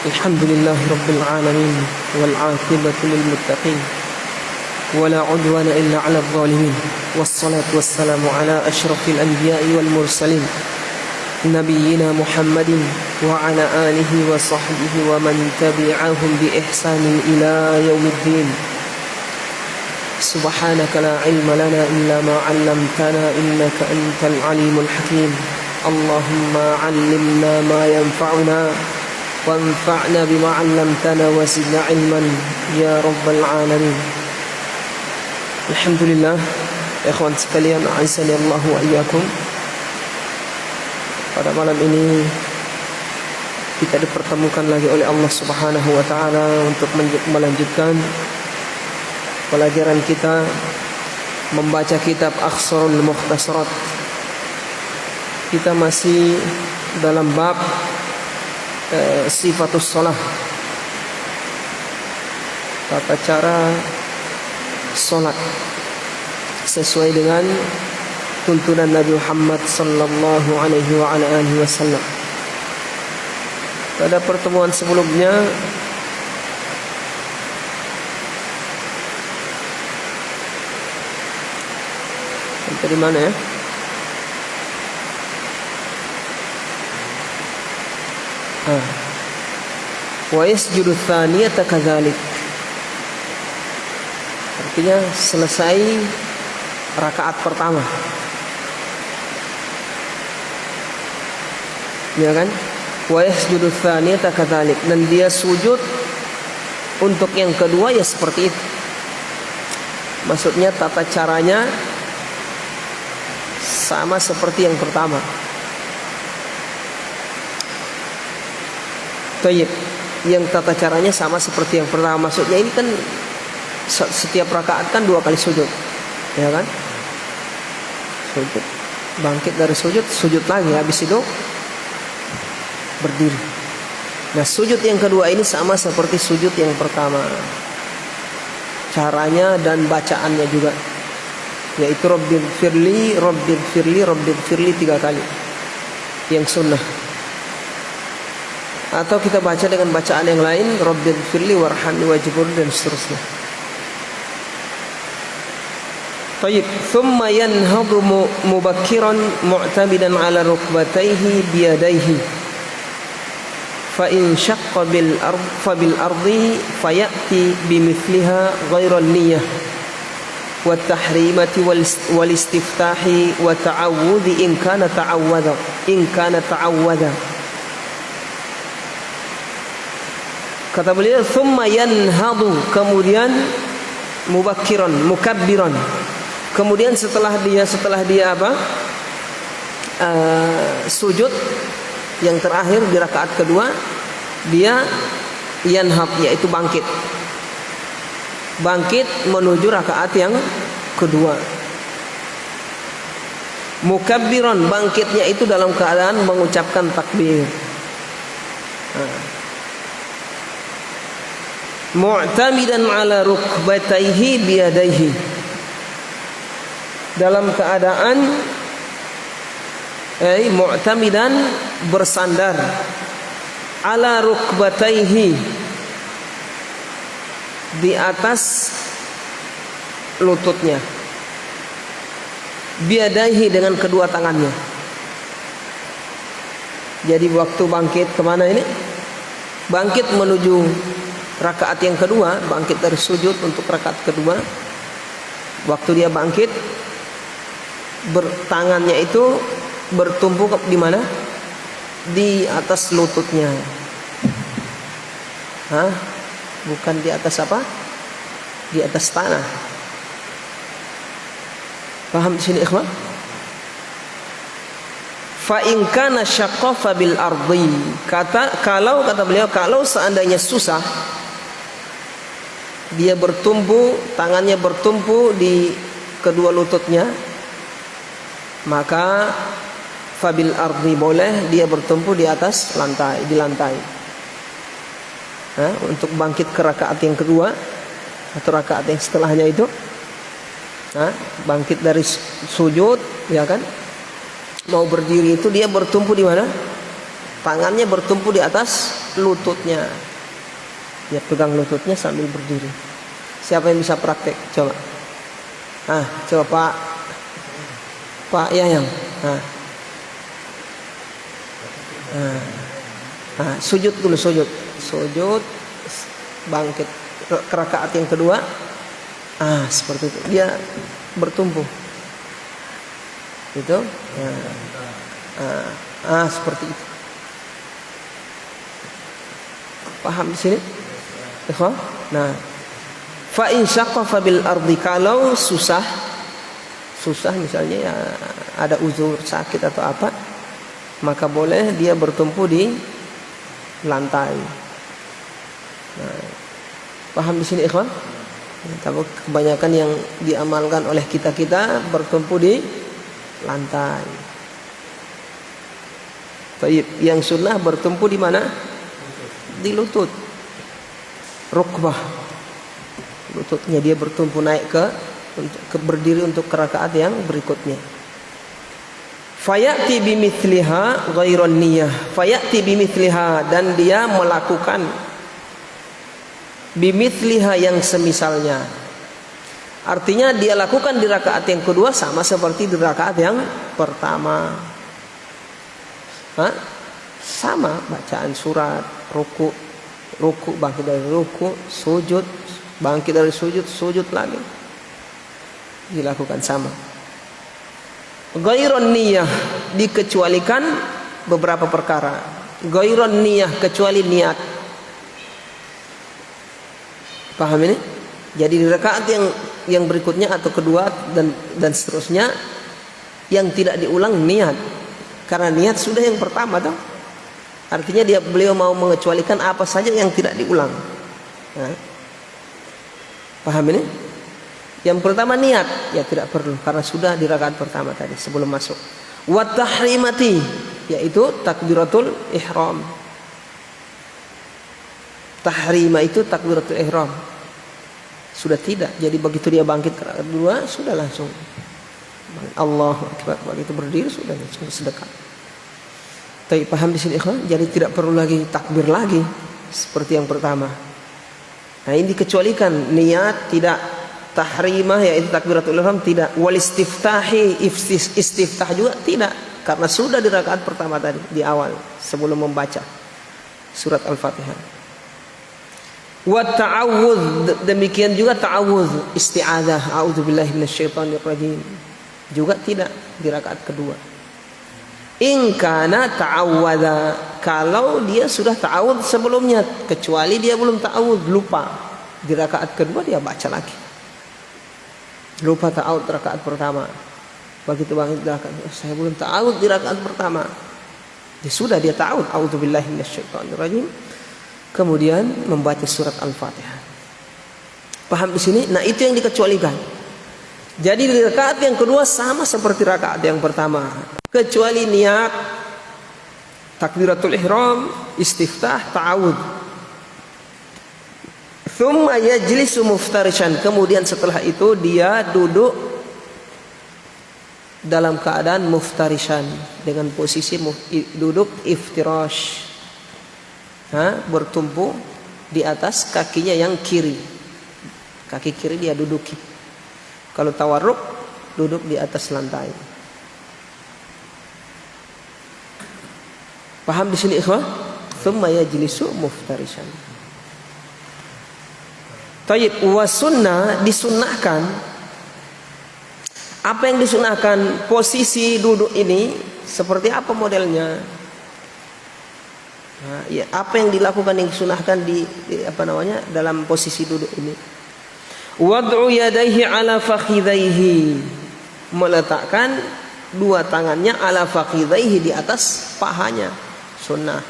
Alhamdulillah Rabbil Alamin wal aqibatu lil muttaqin wala udwana illa 'alal zalimin wassalatu wassalamu ala asyrafil anbiya'i wal mursalin nabiyyina Muhammadin wa ala alihi wa sahbihi wa man tabi'ahum bi ihsanin ila yaumiddin. Subhanaka la ilma lana illa ma 'allamtana innaka antal alimul hakim. Allahumma 'allimna ma yanfa'una wanfa'na bima 'allamtana wa zidna ilman ya rabbal alamin. Alhamdulillah, ikhwan sekalian, a'azzani Allah wa iyyakum. Pada malam ini kita dipertemukan lagi oleh Allah Subhanahu wa taala untuk melanjutkan pelajaran kita membaca kitab Akhsarul Mukhtasarat. Kita masih dalam bab sifatus shalah, tata cara salat sesuai dengan tuntunan Nabi Muhammad sallallahu alaihi wa ala alihi wasallam. Pada pertemuan sebelumnya sampai di mana ya? Wa yasjudu tsaniyata kadzalik. Artinya selesai rakaat pertama, ya kan? Wa yasjudu tsaniyata kadzalik, dan dia sujud untuk yang kedua ya seperti itu. Maksudnya tata caranya sama seperti yang pertama. Tayyib, yang tata caranya sama seperti yang pertama. Maksudnya ini kan setiap rakaat kan 2 kali sujud, ya kan? Sujud, bangkit dari sujud, sujud lagi, habis itu berdiri. Nah, sujud yang kedua ini sama seperti sujud yang pertama. Caranya dan bacaannya juga, yaitu Rabbighfirli, Rabbighfirli, Rabbighfirli 3 kali yang sunnah. Atau kita baca dengan bacaan yang lain, Rabbighfirli warhamni wajburni, dan seterusnya. Tayyib, thumma yanhadu mubakkiran mu'tamidan ala rukbatayhi biyadayhi. Fa in syaqqa bil ardi fayati bimithliha ghairal niyyah wa tahrimati wal istiftahi wa ta'awudhi in kana ta'awwada. Kata beliau, thumma yanhadu, kemudian mubakkiran, mukabbiran. Kemudian setelah dia apa? Sujud yang terakhir di rakaat kedua, dia yanhad, yaitu bangkit. Bangkit menuju rakaat yang kedua. Mukabbiran, bangkitnya itu dalam keadaan mengucapkan takbir. Mu'tamidan ala rukbatayhi biyadayhi, dalam keadaan mu'tamidan, bersandar, ala rukbatayhi, di atas lututnya, biyadayhi, dengan kedua tangannya. Jadi waktu bangkit kemana ini? Bangkit menuju rakaat yang kedua, bangkit dari sujud untuk rakaat kedua. Waktu dia bangkit, tangannya itu bertumpu di mana? Di atas lututnya. Bukan di atas apa? Di atas tanah. Paham di sini, ikhwan? Fa in kana syaqqa bil ardi. Kata beliau, kalau seandainya susah, dia bertumpu, tangannya bertumpu di kedua lututnya, maka fabil ardi, boleh dia bertumpu di atas lantai, di lantai. Untuk bangkit ke rakaat yang kedua atau rakaat yang setelahnya itu, bangkit dari sujud, ya kan? Mau berdiri itu dia bertumpu di mana? Tangannya bertumpu di atas lututnya. Dia pegang lututnya sambil berdiri. Siapa yang bisa praktek? Coba. Coba Pak Yayang. Sujud dulu, sujud, bangkit ke rakaat yang kedua. Seperti itu. Dia bertumbuh. Itu. Seperti itu. Paham di sini? Nah, fa in syaqqa bil ardi, kalau susah misalnya ya ada uzur sakit atau apa, maka boleh dia bertumpu di lantai. Nah, paham di sini ikhwan? Tapi kebanyakan yang diamalkan oleh kita bertumpu di lantai. Yang sunnah bertumpu di mana? Di lutut, rukbah, lututnya dia bertumpu naik ke berdiri untuk rakaat yang berikutnya. Fayati bimithliha ghairon niyah, fayati bimithliha, dan dia melakukan bimithliha yang semisalnya. Artinya dia lakukan di rakaat yang kedua sama seperti di rakaat yang pertama. Sama bacaan surat, ruku, bangkit dari ruku, sujud, bangkit dari sujud lagi. Dilakukan sama. Ghairon niyah, dikecualikan beberapa perkara. Ghairon niyah, kecuali niat. Paham ini? Jadi di rakaat yang berikutnya atau kedua dan seterusnya yang tidak diulang niat. Karena niat sudah yang pertama toh. Artinya beliau mau mengecualikan apa saja yang tidak diulang. Paham ini? Yang pertama niat, ya tidak perlu karena sudah di rakaat pertama tadi sebelum masuk. Wa tahrimati, yaitu takbiratul ihram. Tahrima itu takbiratul ihram. Sudah tidak. Jadi begitu dia bangkit ke rakaat kedua, sudah langsung Allahu Akbar. Begitu berdiri sudah langsung sedekap. Tapi paham di sini ikhwan? Jadi tidak perlu lagi takbir lagi seperti yang pertama. Nah, ini dikecualikan niat tidak, tahrimah yaitu takbiratul ihram tidak, wal istiftahi, istiftah juga tidak, karena sudah di rakaat pertama tadi di awal sebelum membaca surat Al-Fatihah. Wa ta'awudz, demikian juga ta'awudz, isti'adzah, a'udzubillahi minasyaitonir rajim, juga tidak di rakaat kedua. In kana ta'awwadza, kalau dia sudah ta'awudz sebelumnya, kecuali dia belum ta'awudz, lupa, di rakaat kedua dia baca lagi. Lupa ta'awudz rakaat pertama. Begitu bangkit rakaat, saya belum ta'awudz di rakaat pertama. Sudah dia ta'awudz, a'udzubillahi minasyaitonir rajim. Kemudian membaca surat Al-Fatihah. Paham di sini? Nah, itu yang dikecualikan. Jadi di rakaat yang kedua sama seperti rakaat yang pertama, kecuali niat, takbiratul ihram, istiftah, ta'awudz. Tsumma yajlisu muftarishan, kemudian setelah itu dia duduk dalam keadaan muftarishan, dengan posisi duduk iftirash, bertumpu di atas kakinya yang kiri. Kaki kiri dia duduki. Kalau tawarruk, duduk di atas lantai. Paham di sini ikhwah? Tsumma yajlisu muftarishan. Tayyib, wa sunnah, disunnahkan. Apa yang disunnahkan? Posisi duduk ini seperti apa modelnya? Ya, apa yang dilakukan yang disunnahkan dalam posisi duduk ini? Wad'u yadayhi ala fakhidhaihi, meletakkan dua tangannya ala fakhidhaihi, di atas pahanya, sunnah.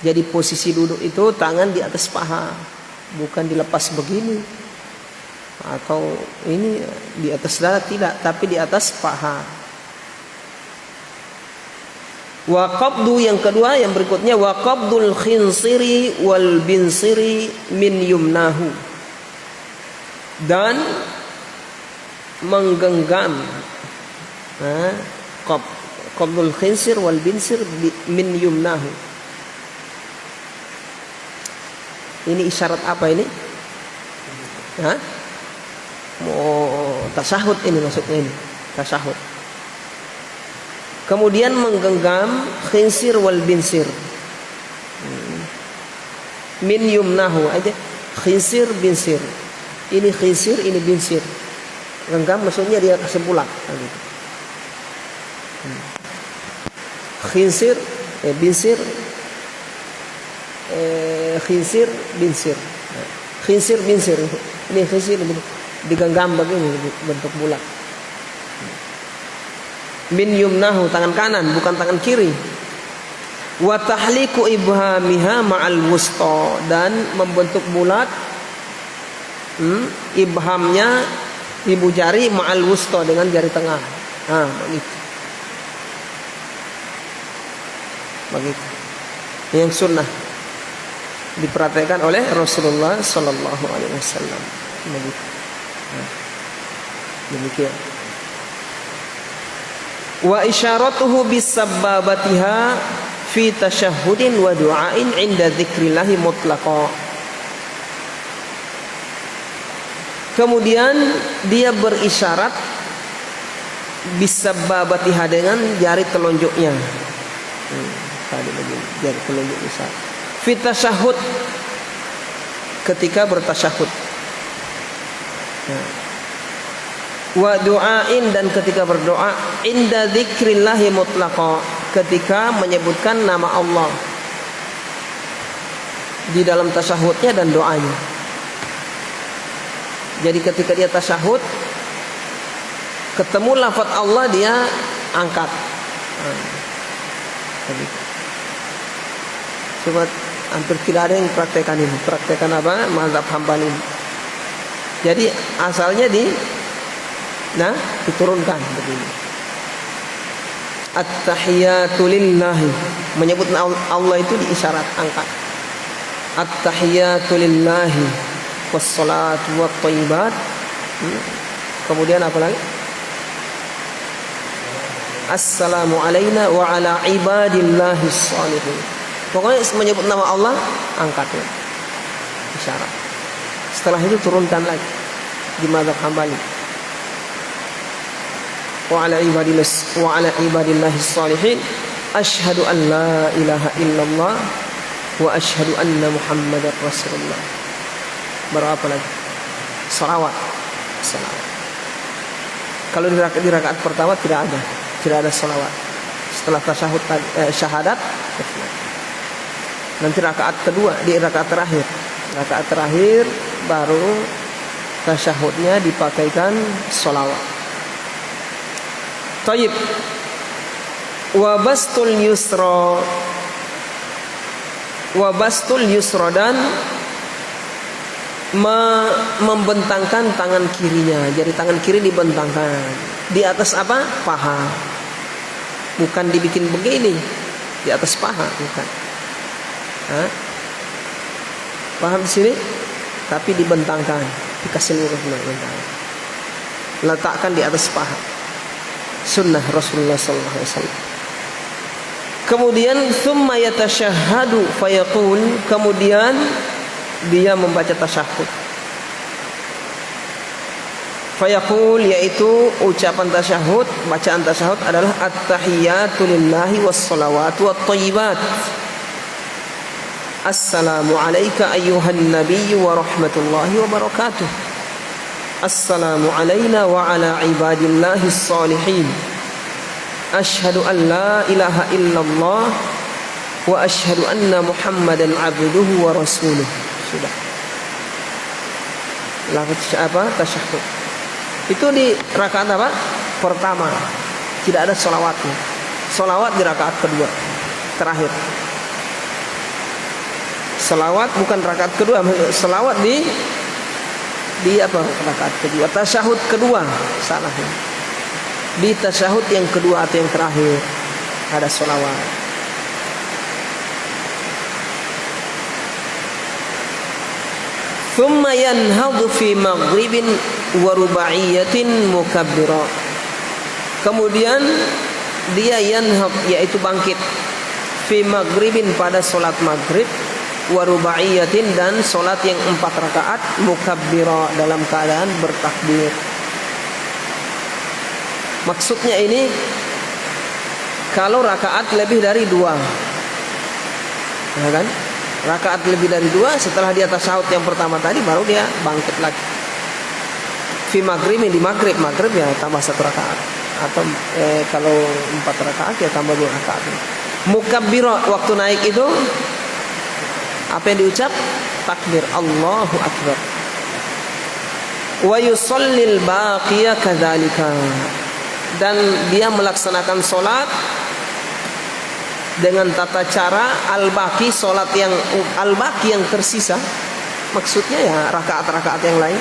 Jadi posisi duduk itu tangan di atas paha, bukan dilepas begini atau ini di atas dada, tidak, tapi di atas paha. Wa qabdu, yang kedua yang berikutnya, wa qabdul khinsiri wal binsiri min yumnahu, dan menggenggam Qadul khinsir wal binsir min yumnahu. Ini isyarat apa ini? Hah? Mau tasyahud ini maksudnya ini. Tasyahud. Kemudian menggenggam khinsir wal binsir. Min yumnahu aja. Khinsir binsir. Ini khinsir, ini binsir. Genggam maksudnya dia kasih bulat. Khinsir, binsir, khinsir, binsir. Khinsir, binsir. Ini khinsir digenggam begini bentuk bulat. Min yumnahu, tangan kanan bukan tangan kiri. Wa tahliku ibhamiha ma'al wusta, dan membentuk bulat ibhamnya, ibu jari ma'al wusta, dengan jari tengah. Begitu. Begitu. Yang sunnah diperhatikan oleh Rasulullah Sallallahu Alaihi Wasallam. Begitu. Demikian. Wa isyaratuhu bisabbabatiha fi tasyahhudin wa du'ain 'inda dzikrillah mutlaqa. Kemudian dia berisyarat bisabbabatiha, dengan jari telunjuknya. Tadi begini, jari telunjuk besar. Fi tasyahhud, ketika bertasyahud. Wa du'ain, dan ketika berdoa. Inda dzikrillahi mutlaqa, ketika menyebutkan nama Allah di dalam tasyahudnya dan doanya. Jadi ketika dia tasyahud, ketemu lafaz Allah, dia angkat. Cuma hampir tidak ada yang praktekan ini. Praktekan apa? Mazhab Hambali. Jadi asalnya diturunkan begini. At-tahiyatu lillahi, menyebut Allah itu diisyarat, angkat. At-tahiyatu lillahi wassalatu wattayyibat. Kemudian apa lagi? Assalamu alayna wa ala ibadillahis shalihin. Pokoknya menyebut nama Allah, angkat ya. Isyarat. Setelah itu turunkan lagi di mazhab Hambali. Wa ala ibadillahis shalihin asyhadu an la ilaha illallah wa asyhadu anna muhammadar rasulullah. Berapa lagi? Salawat. Kalau di rakaat pertama tidak ada salawat. Setelah tasyahud syahadat, nanti rakaat kedua, di rakaat terakhir baru tasyahudnya dipakaikan salawat. Tayyib. Wa bastul yusra, dan membentangkan tangan kirinya. Jadi tangan kiri dibentangkan di atas apa? Paha. Bukan dibikin begini di atas paha, bukan. Paham di sini? Tapi dibentangkan, dikasih lurus, bentangkan. Letakkan di atas paha. Sunnah Rasulullah sallallahu alaihi wasallam. Kemudian tsumma yatasyahhadu fayaqul, kemudian dia membaca tasyahud. Fayaqul, yaitu ucapan tasyahud, bacaan tasyahud adalah at-tahiyatu lillahi was-salawatu wat-thayyibat. Assalamu alayka ayyuhan nabiyyu wa rahmatullahi wa barakatuh. Assalamu alayna wa ala ibadillahis salihin. Asyhadu an la ilaha illallah wa asyhadu anna muhammadan abduhu wa rasuluh. Sudah. Lafaz apa? Tasyahud. Itu di rakaat apa? Pertama. Tidak ada salawatnya. Salawat di rakaat kedua, terakhir. Salawat bukan rakaat kedua, salawat di apa? Rakaat kedua, tasyahud kedua, salah. Di tasyahud yang kedua atau yang terakhir ada salawat. Thumma yanhadhu fi maghribin wa rubaiyatin mukabbira. Kemudian dia yanhab yaitu bangkit fi maghribin pada solat maghrib wa rubaiyatin dan solat yang 4 rakaat mukabbira dalam keadaan bertakbir. Maksudnya ini kalau rakaat lebih dari 2, ya kan? Rakaat lebih dari 2 setelah dia tasyahud yang pertama tadi baru dia bangkit lagi. Fi maghribin di maghrib ya tambah 1 rakaat atau kalau 4 rakaat ya tambah 2 rakaat. Mukabbira waktu naik itu apa yang diucap? Takbir Allahu Akbar. Wa yusallil baqiya kadzalika. Dan dia melaksanakan solat dengan tata cara al-baqi, solat yang al-baqi yang tersisa. Maksudnya ya rakaat-rakaat yang lain.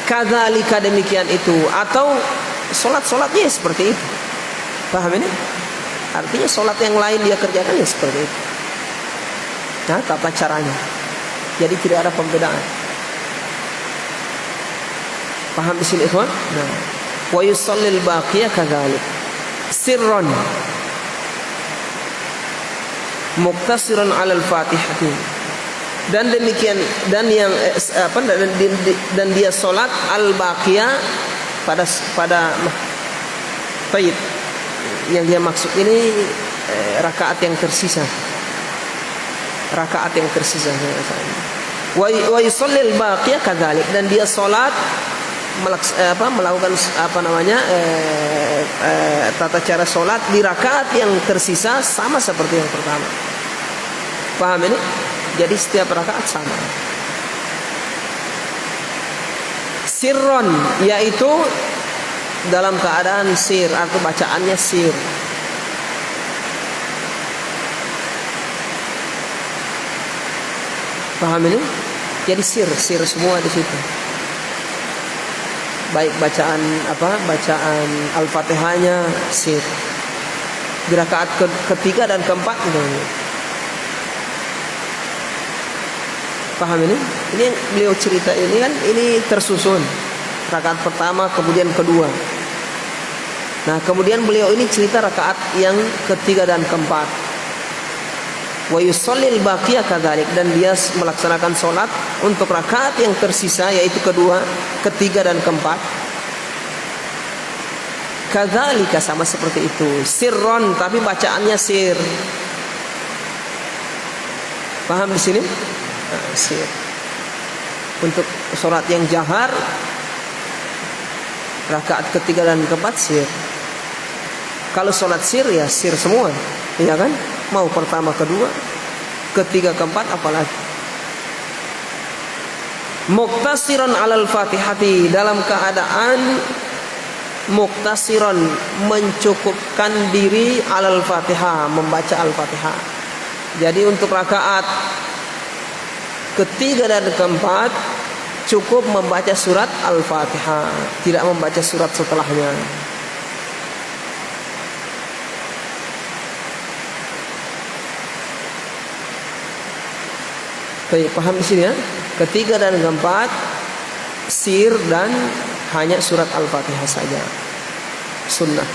Kadzalika demikian itu, atau solat-solatnya seperti itu. Paham ini? Artinya solat yang lain dia kerjakan ya seperti itu. Nah, tata caranya. Jadi tidak ada pembedaan. Paham di sini, ikhwan? Nah, wa yusallil baqiyah kadzalik. Sirran muktasiran 'alal Fatihati. Dan demikian dan dia salat al-baqiyah pada tayyib. Yang dia maksud ini rakaat yang tersisa. Rakaat yang tersisa. Wa yusallil baqiyah kadzalik, dan dia salat melakukan tata cara solat di rakaat yang tersisa sama seperti yang pertama. Paham ini? Jadi setiap rakaat sama. Sirron yaitu dalam keadaan sir atau bacaannya sir. Paham ini? Jadi sir semua di situ. Baik bacaan Al-Fatihahnya sir. Di rakaat ketiga dan keempat gitu. Paham ini? Ini yang beliau cerita ini kan ini tersusun. Rakaat pertama kemudian kedua. Nah, kemudian beliau ini cerita rakaat yang ketiga dan keempat. Wa yusallil baqiyah kadzalik, dan dia melaksanakan salat untuk rakaat yang tersisa yaitu kedua, ketiga dan keempat. Kadzalika sama seperti itu. Sirron tapi bacaannya sir. Paham di sini? Nah, sir. Untuk salat yang jahar rakaat ketiga dan keempat sir. Kalau salat sir ya sir semua, iya kan? Mau pertama, kedua, ketiga, keempat, apalagi. Muktasiran 'alal Fatihati, dalam keadaan muktasiran mencukupkan diri 'alal Fatihah, membaca Al-Fatihah. Jadi untuk rakaat ketiga dan keempat cukup membaca surat Al-Fatihah, tidak membaca surat setelahnya. Baik, paham di sini ya? Ketiga dan keempat sir dan hanya surat Al-Fatihah saja. Sunnah.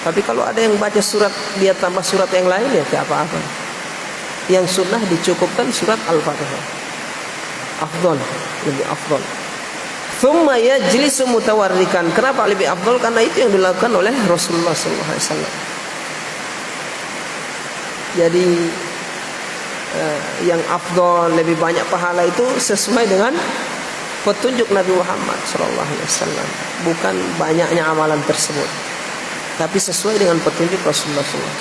Tapi kalau ada yang baca surat dia tambah surat yang lain ya tidak apa-apa. Yang sunnah dicukupkan surat Al-Fatihah. Afdal, lebih afdal. Thumma yajlisu mutawarrikan. Kenapa lebih afdal? Karena itu yang dilakukan oleh Rasulullah SAW. Jadi yang afdal lebih banyak pahala itu sesuai dengan petunjuk Nabi Muhammad SAW, bukan banyaknya amalan tersebut, tapi sesuai dengan petunjuk Rasulullah SAW.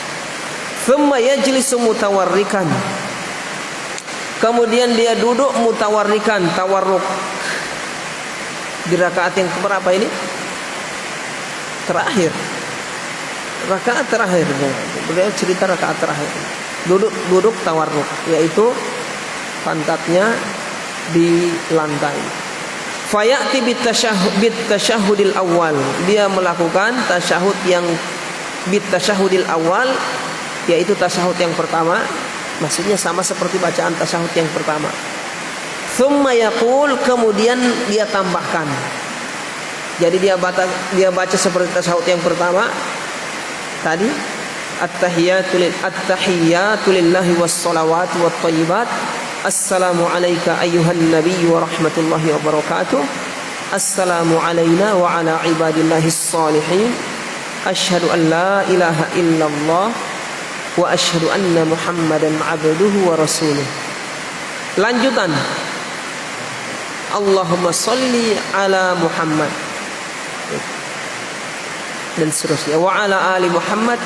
Thumma yajlisu mutawarrikan, kemudian dia duduk mutawarrikan, tawarruk. Di rakaat yang keberapa ini? Terakhir, rakaat terakhir. Beliau cerita rakaat terakhir. Duduk tawarruk, yaitu pantatnya di lantai. Fayati bitasyahudil awal, dia melakukan tasyahud yang bitasyahudil awal, yaitu tasyahud yang pertama, maksudnya sama seperti bacaan tasyahud yang pertama. Thumma yaqul, kemudian dia tambahkan. Jadi dia baca seperti tasyahud yang pertama tadi, at-tahiyyatu lillahi was-shalawatu wat-thayyibat. Assalamu alayka ayyuhan nabiy wa rahmatullahi wa barakatuh. Assalamu alayna wa ala ibadillahis salihin. Asyhadu an la ilaha illallah wa asyhadu anna Muhammadan abduhu wa rasuluh. Lanjutan, Allahumma sholli ala Muhammad, dan seterusnya, wa ala ali Muhammad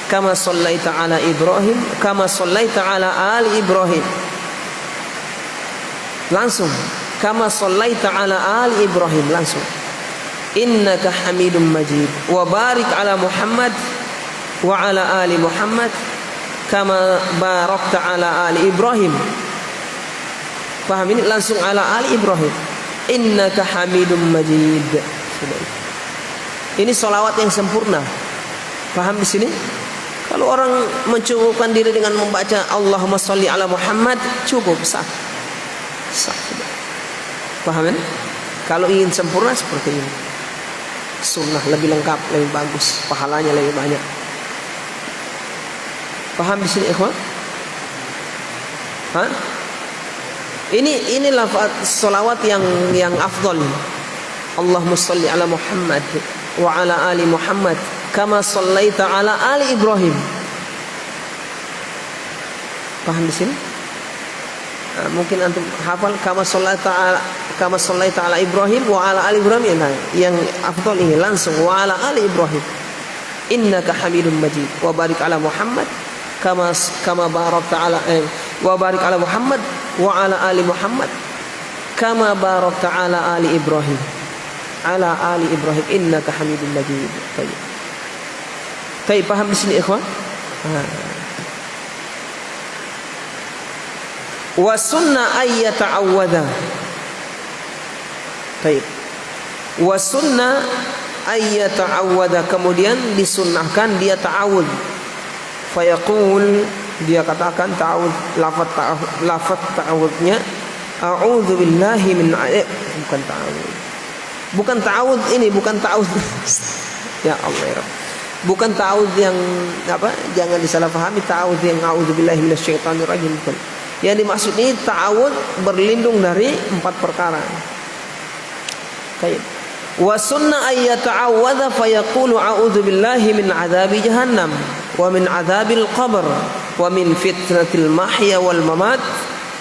kama shallaita ala Ibrahim kama shallaita ala ali Ibrahim. Langsung, kama shallaita ala ali Ibrahim, langsung. Innaka Hamidum Majid. Wa barik ala Muhammad wa ala ali Muhammad kama barakta ala ali Ibrahim. Paham ini? Langsung ala ali Ibrahim. Innaka Hamidum Majid. Ini sholawat yang sempurna. Paham di sini? Kalau orang mencukupkan diri dengan membaca Allahumma sholli ala Muhammad, cukup, sah. Paham ini? Kalau ingin sempurna seperti ini, sunnah lebih lengkap, lebih bagus, pahalanya lebih banyak. Paham di sini, ikhwan? Hah? Ini lafaz sholawat yang afdal. Allahumma sholli ala Muhammad wa ala ali Muhammad kama shallaita ala ali Ibrahim. Paham di sini? Nah, mungkin antum hafal kama shallaita ala Ibrahim wa ala ali Ibrahim. Nah, yang afdal ini langsung wa ala ali Ibrahim. Innaka Hamidum Majid. Wa barik ala Muhammad kama barakta ala wa barik ala Muhammad wa ala ali Muhammad kama barakta ala ali Ibrahim. Ala ali Ibrahim innaka Hamidum Majid. Baik, paham di sini, ikhwan? Wa sunnah ay yata'awwadha. Baik. Wa sunnah ay yata'awwadha, kemudian disunnahkan dia ta'awudz. Fayaqul, dia katakan ta'awudz, lafaz ta'awudznya a'udzu billahi min bukan ta'awudz. Bukan ta'awudz ini, bukan ta'awudz. Ya Allah ya Rabb. Bukan ta'awudz yang apa? Jangan disalahpahami ta'awudz yang a'udzubillahi minasyaitonir rajim. Yang dimaksud ini ta'awudz berlindung dari 4 perkara. Baik. Wa sunnah ay yata'awwadha fa yaqulu a'udzubillahi min 'adzabi jahannam wa min 'adzabil qabr wa min fitnatil mahya wal mamat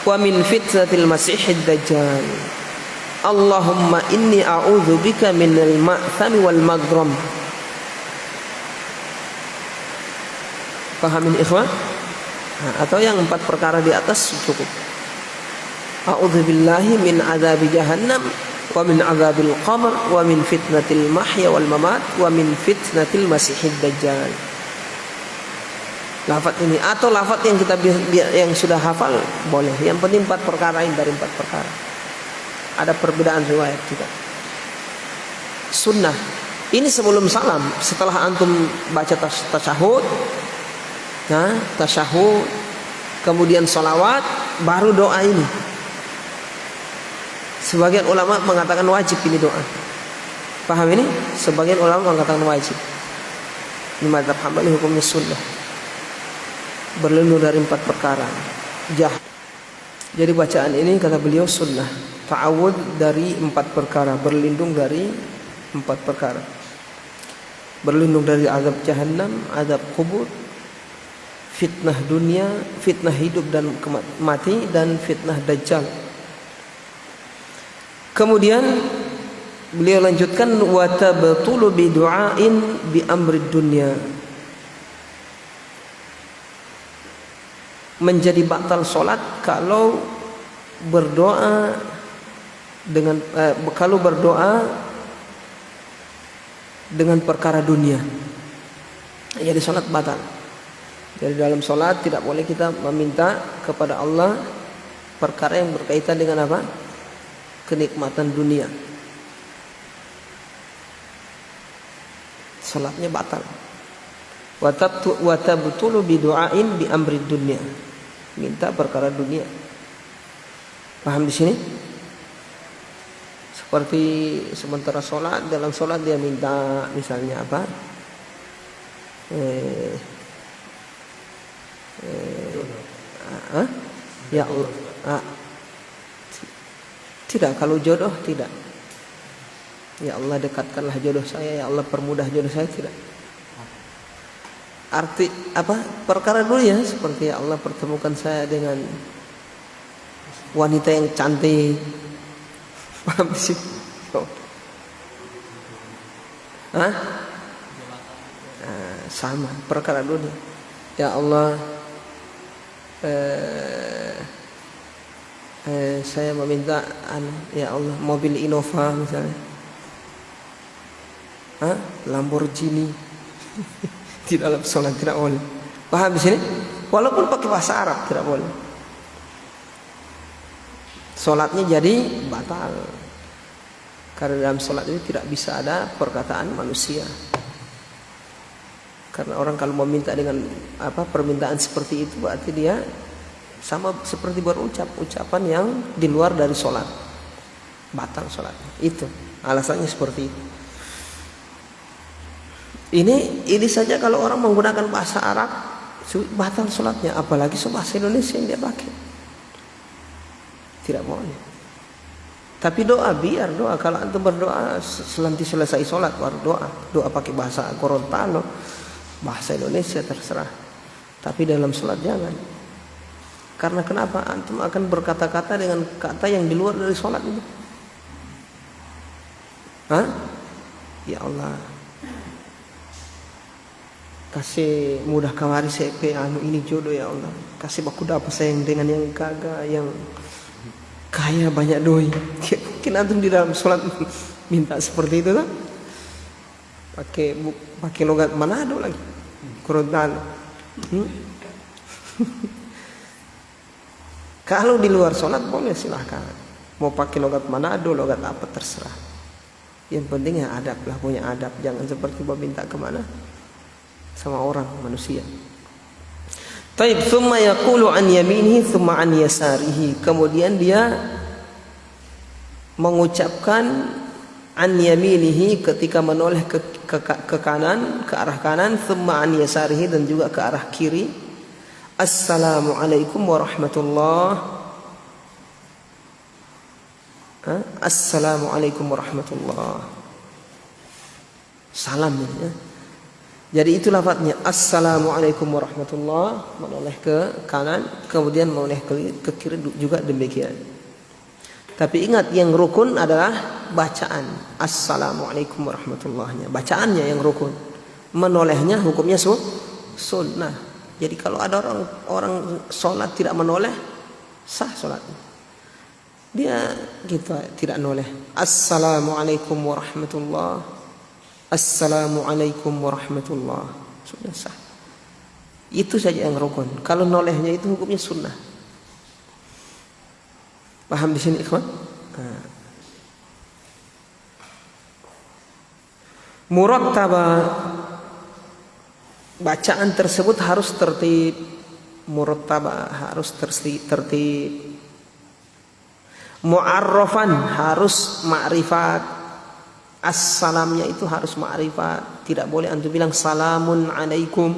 wa min fitnatil masiihid dajjal. Allahumma inni a'udzubika minal ma'thami wal maghram. Paham ini, ikhwan? Atau yang 4 perkara di atas cukup. A'udzubillahi min adzabi jahannam wa min adzabil qabr wa min fitnatil mahya wal mamat wa min fitnatil masiihid dajjal. Lafaz ini atau lafaz yang kita yang sudah hafal boleh. Yang penting 4 perkara ini dari 4 perkara. Ada perbedaan riwayat juga. Sunnah. Ini sebelum salam, setelah antum baca tasyahud, nah, tasyahud, kemudian sholawat, baru doa ini. Sebagian ulama mengatakan wajib ini doa. Paham ini? Sebagian ulama mengatakan wajib. Di mazhab Hambali hukumnya sunnah. Berlindung dari 4 perkara. Jadi bacaan ini kata beliau sunnah. Ta'awudz dari 4 perkara, berlindung dari 4 perkara. Berlindung dari azab jahannam, azab kubur, fitnah dunia, fitnah hidup dan mati, dan fitnah dajjal. Kemudian beliau lanjutkan wa tabtulu bi du'ain bi amri dunya. Menjadi batal salat kalau berdoa dengan kalau berdoa dengan perkara dunia. Jadi salat batal. Jadi dalam sholat tidak boleh kita meminta kepada Allah perkara yang berkaitan dengan apa? Kenikmatan dunia. Sholatnya batal. Wa tabtulu bi du'ain bi amri dunya. Minta perkara dunia. Paham di sini? Seperti sementara sholat, dalam sholat dia minta misalnya apa? Ya Allah, tidak, kalau jodoh tidak. Ya Allah dekatkanlah jodoh saya, ya Allah permudah jodoh saya, tidak. Arti apa? Perkara dulu ya, seperti ya Allah pertemukan saya dengan wanita yang cantik. Paham sih? Sama perkara dunia. Ya Allah, saya meminta ya Allah mobil Innova misalnya, Lamborghini. Di dalam sholat tidak boleh. Paham di sini? Walaupun pakai bahasa Arab tidak boleh. Sholatnya jadi batal. Karena dalam sholat ini tidak bisa ada perkataan manusia. Karena orang kalau meminta dengan permintaan seperti itu, berarti dia sama seperti berucap ucapan yang di luar dari sholat, batal sholatnya. Itu alasannya seperti itu. Ini saja kalau orang menggunakan bahasa Arab batal sholatnya, apalagi bahasa Indonesia yang dia pakai. Tidak boleh. Tapi doa, biar doa. Kalau antum berdoa selanti selesai sholat baru doa pakai bahasa Gorontalo, bahasa Indonesia terserah. Tapi dalam sholat jangan. Karena kenapa? Antum akan berkata-kata dengan kata yang di luar dari sholat itu. Ya Allah, kasih mudah kamari saya ini jodoh ya Allah. Kasih baku dapat sayang dengan yang kagak, yang kaya banyak doi. Mungkin antum di dalam sholat minta seperti itu kan? Pakai logat Manado lagi, Gorontalo. Kalau di luar sholat boleh, silahkan. Mau pakai logat Manado, logat apa terserah. Yang penting ya adab lah, punya adab. Jangan seperti meminta kemana sama orang manusia. Taib, thumma yaqulu an yaminihi thumma an yasarihi. Kemudian dia mengucapkan an yaminihi ketika menoleh ke kanan, ke arah kanan, thumma an yasarihi, dan juga ke arah kiri. Assalamualaikum warahmatullahi. Assalamualaikum warahmatullahi. Salam ya. Jadi itu lafadznya Assalamualaikum warahmatullahi, menoleh ke kanan, kemudian menoleh ke kiri juga demikian. Tapi ingat, yang rukun adalah bacaan Assalamualaikum warahmatullahnya, bacaannya yang rukun. Menolehnya hukumnya sunnah. Jadi kalau ada orang sholat tidak menoleh, sah sholatnya. Dia gitu tidak noleh. Assalamualaikum warahmatullahi, Assalamualaikum warahmatullahi, sudah sah. Itu saja yang rukun. Kalau nolehnya itu hukumnya sunnah. Paham di sini, ikhwan? Murattaba, bacaan tersebut harus tertib. Murattaba harus tertib. Mu'arrafan harus ma'rifat. Assalamnya itu harus ma'rifat. Tidak boleh antum bilang salamun alaikum.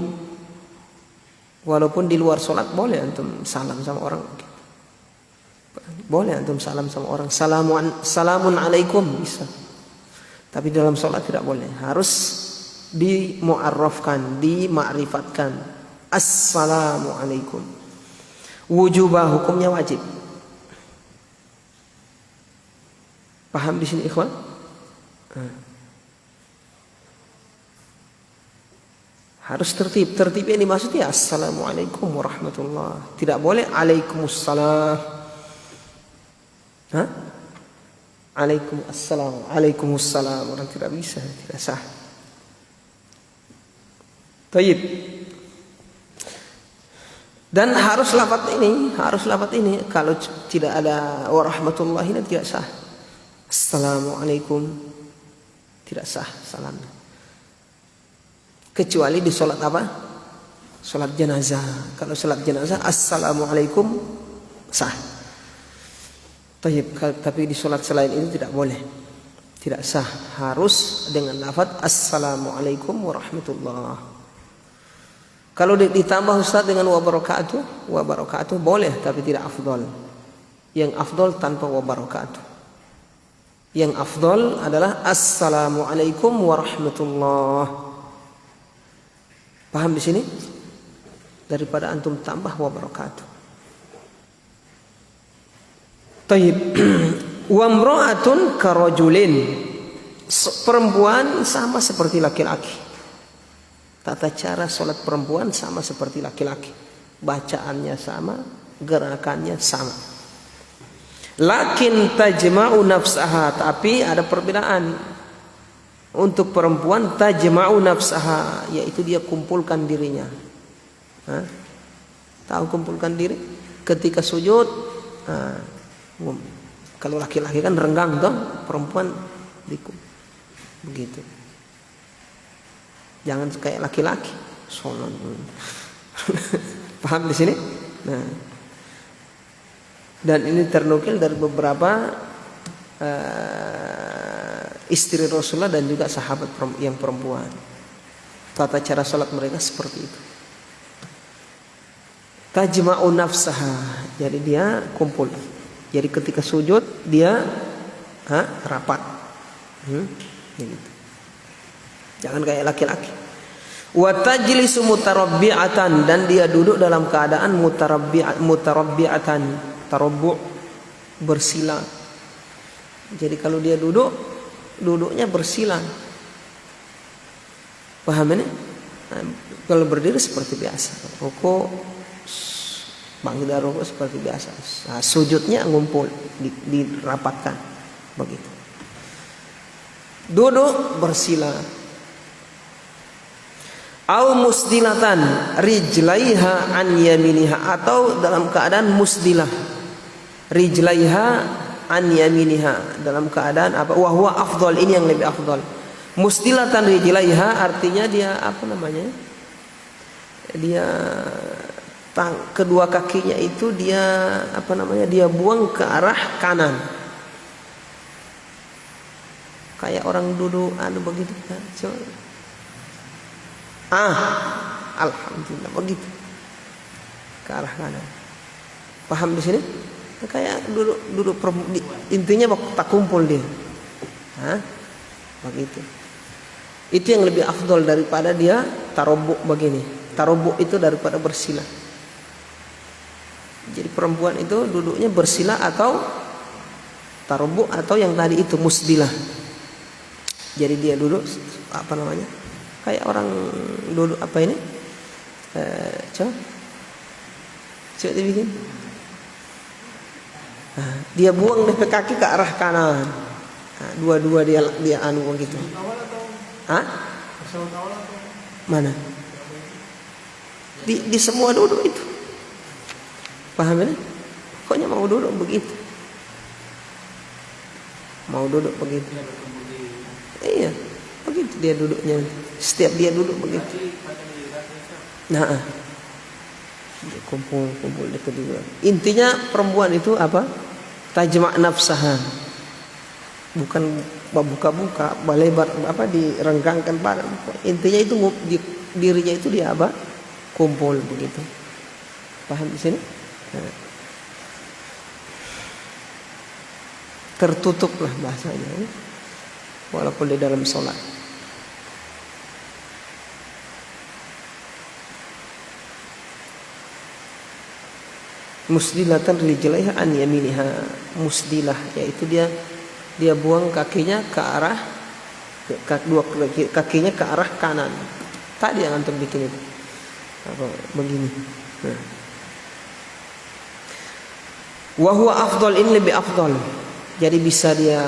Walaupun di luar sholat boleh antum salam sama orang. Boleh antum salam sama orang, salamun alaikum bisa. Tapi dalam sholat tidak boleh. Harus dimu'arrafkan, dima'rifatkan. Assalamu alaikum. Wujubah, hukumnya wajib. Paham di sini, ikhwan? Harus tertib. Tertib yang dimaksudnya Assalamualaikum warahmatullahi. Tidak boleh Alaikumussalam. Alaikumussalam. Orang tidak bisa, tidak sah. Taib. Dan harus lafaz ini. Kalau tidak ada warahmatullahi ini tidak sah. Assalamualaikum, tidak sah salamnya. Kecuali di sholat apa? Sholat jenazah. Kalau sholat jenazah Assalamualaikum sah. Tapi di sholat selain itu tidak boleh, tidak sah, harus dengan lafaz assalamualaikum warahmatullah. Kalau ditambah Ustaz dengan wa barakatuh boleh, tapi tidak afdal. Yang afdal tanpa wa barakatuh. Yang afdal adalah assalamualaikum warahmatullah. Paham di sini? Daripada antum tambah wa barakatuh. Taib. Wa imra'atun karajulin. Perempuan sama seperti laki-laki. Tata cara sholat perempuan sama seperti laki-laki. Bacaannya sama, gerakannya sama. Lakin tajma'u nafsaha, tapi ada perbedaan. Untuk perempuan tajma'u nafsaha, yaitu dia kumpulkan dirinya. Tahu kumpulkan diri? Ketika sujud, kalau laki-laki kan renggang toh, perempuan begitu. Jangan kayak laki-laki. Sholat. Paham di sini? Nah. Dan ini ternukil dari beberapa istri Rasulullah dan juga sahabat yang perempuan. Tata cara sholat mereka seperti itu. Tajma'u nafsaha, jadi dia kumpul. Jadi ketika sujud dia rapat. Gitu. Jangan kayak laki-laki. Wa tajlisu mutarabbi'atan, dan dia duduk dalam keadaan mutarabbi'atan, tarabbu' bersila. Jadi kalau dia duduknya bersila. Paham ini? Nah, kalau berdiri seperti biasa. Rukuk, bangkit dari rukuk seperti biasa. Nah, sujudnya ngumpul, dirapatkan begitu. Duduk bersila. Au musdilatan rijlaiha an yaminiha, atau dalam keadaan musdilah. Rijlaiha an yaminiha, dalam keadaan apa? Wa huwa afdal, ini yang lebih afdal. Musdilatan rijlaiha artinya dia apa namanya? Dia kedua kakinya itu dia apa namanya? Dia buang ke arah kanan. Kayak orang duduk begitu kan. Coba. Alhamdulillah begitu. Ke arah kanan. Paham di sini? Kayak duduk intinya tak kumpul dia. Begitu. Itu yang lebih afdol daripada dia tarobuk begini. Tarobuk itu daripada bersila. Jadi perempuan itu duduknya bersila atau tarobuk, atau yang tadi itu musdilah. Jadi dia duduk apa namanya? Kayak orang duduk apa ini? Coba dibikin. Dia buang DP kaki ke arah kanan. Dua-dua dia begitu. Mana? Di semua duduk itu. Paham ini? Pokoknya mau duduk begitu. Mau duduk begitu. Iya, begitu dia duduknya. Setiap dia duduk begitu. Dia kumpul di kedua. Intinya perempuan itu apa? Tajma' nafsaha. Bukan buka-buka, balebar apa direnggangkan pada. Intinya itu dirinya itu dia apa? Kumpul begitu. Paham di sini? Tertutuplah bahasanya. Walaupun di dalam sholat. Musdilatan rijlaiha an yaminiha. Musdilah yaitu dia buang kakinya ke arah dua kakinya ke arah kanan. Tadi yang antum bikin itu. Begini. Wa huwa afdal, ini lebih afdal. Jadi bisa dia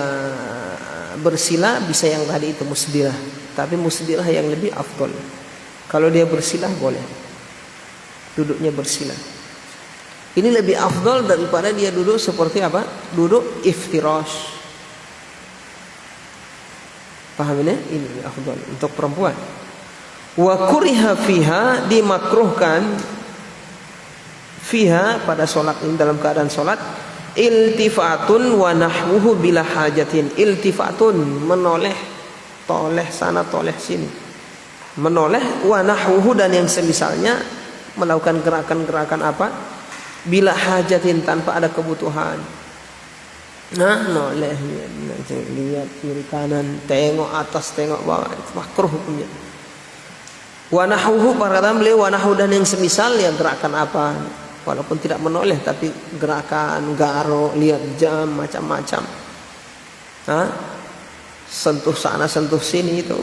bersila, bisa yang tadi itu musdilah. Tapi musdilah yang lebih afdal. Kalau dia bersilah boleh. Duduknya bersilah. Ini lebih afdal daripada dia duduk seperti apa? Duduk iftirash. Paham ini? Ini lebih afdal untuk perempuan. Wa kuriha fiha, dimakruhkan fiha pada solat ini, dalam keadaan solat, Iltifatun wa nahwuhu bila hajatin. Iltifatun menoleh, toleh sana toleh sini. Menoleh wa nahwuhu dan yang semisalnya, melakukan gerakan-gerakan apa? Bila hajatin tanpa ada kebutuhan. Nah, noleh lihat kiri kanan, tengok atas, tengok bawah, itu makruh hukumnya. Wa nahwuhu perkataan beliau wa nahwu dan yang semisal ya gerakan apa? Walaupun tidak menoleh tapi gerakan garo, lihat jam macam-macam. Sentuh sana sentuh sini itu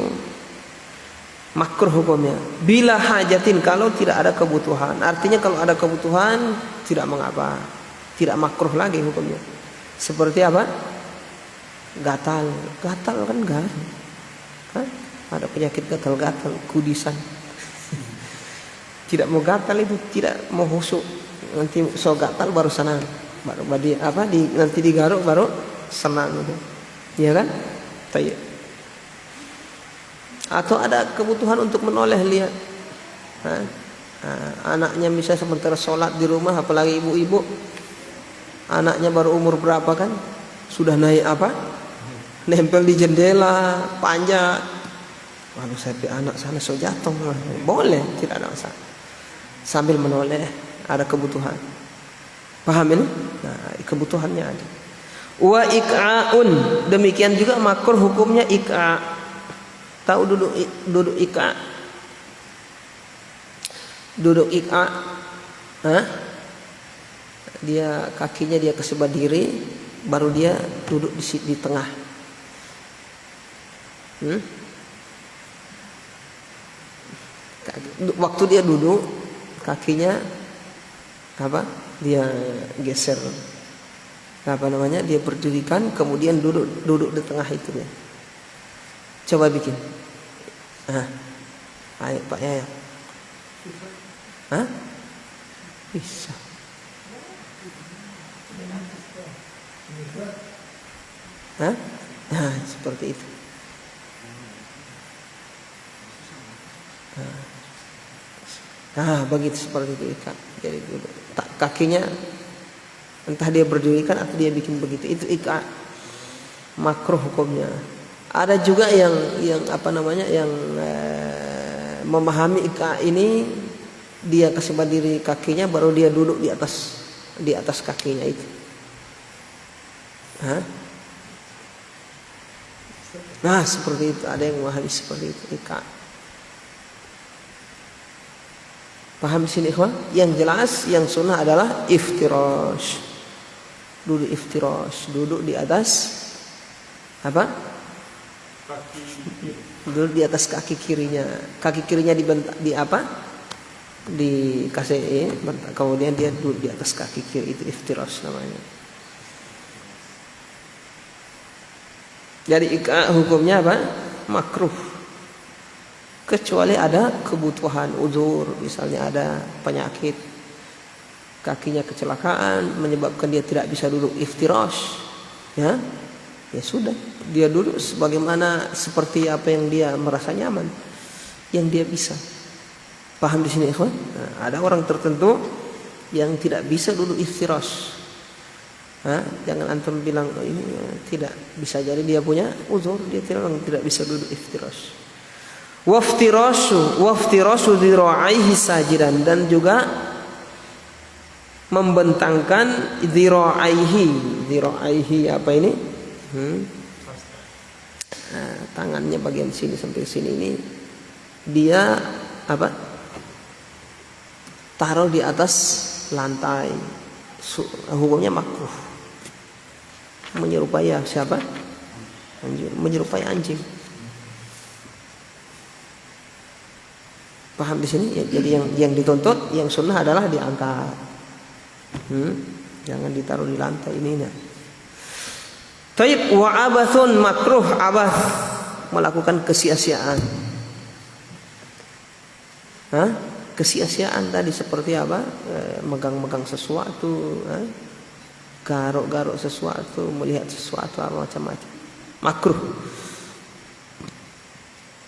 makruh hukumnya. Bila hajatin kalau tidak ada kebutuhan. Artinya kalau ada kebutuhan tidak mengapa. Tidak makruh lagi hukumnya. Seperti apa? Gatal. Gatal kan garu. Ada penyakit gatal-gatal, kudisan. Tidak mau gatal itu, tidak mau husuk. Nanti so gatal baru senang. Baru nanti digaruk baru senang itu. Iya kan? Tayyib. Atau ada kebutuhan untuk menoleh lihat. Anaknya misalnya sementara sholat di rumah, apalagi ibu-ibu, anaknya baru umur berapa kan, sudah naik apa, nempel di jendela, panjat. Waduh, sampai anak sana so jatuh, boleh, tidak ada masalah. Sambil menoleh, ada kebutuhan. Paham ini? Nah, kebutuhannya ada. Wa ik'aun, demikian juga makruh hukumnya ik'a. Tahu duduk ik'a? Duduk ik'a, dia kakinya dia kesebelah diri, baru dia duduk di tengah. Waktu dia duduk, kakinya apa? Dia geser. Dia berdirikan, kemudian duduk di tengah itu ya. Coba bikin. Ayo Pak Yaya. Bisa. Seperti itu. Begitu seperti itu ikat. Jadi kakinya entah dia berdirikan atau dia bikin begitu. Itu ikat. Makruh hukumnya. Ada juga yang memahami ikat ini, dia kesebelah diri kakinya baru dia duduk di atas kakinya itu. Seperti itu, ada yang memahami seperti itu ikat. Paham sini ikhwan? Yang jelas yang sunnah adalah iftirash. Duduk iftirash, duduk di atas apa? Duduk di atas kaki kirinya. Kaki kirinya dibentak di apa? Dikasih bentak. Kemudian dia duduk di atas kaki kiri, itu iftirash namanya. Jadi hukumnya apa? Makruh. Kecuali ada kebutuhan uzur, misalnya ada penyakit, kakinya kecelakaan menyebabkan dia tidak bisa duduk iftirash, ya sudah, dia duduk sebagaimana seperti apa yang dia merasa nyaman, yang dia bisa. Paham di sini ikhwan? Ada orang tertentu yang tidak bisa duduk iftirash. Jangan antum bilang ini tidak bisa, jadi dia punya uzur, dia tidak bisa duduk iftirash. Waftirashu dhira'aihi sajidan, dan juga membentangkan dhira'aihi apa ini? Tangannya bagian sini sampai sini ini dia apa? Taruh di atas lantai. Hukumnya makruh. Menyerupai siapa? Menyerupai anjing. Paham di sini? Ya, jadi yang dituntut, yang sunnah adalah diangkat. Jangan ditaruh di lantai ini. Taib wa abathun, makruh abath, melakukan kesia-siaan. Kesia-siaan tadi seperti apa? Megang-megang sesuatu, garuk-garuk sesuatu, melihat sesuatu apa macam-macam. Makruh.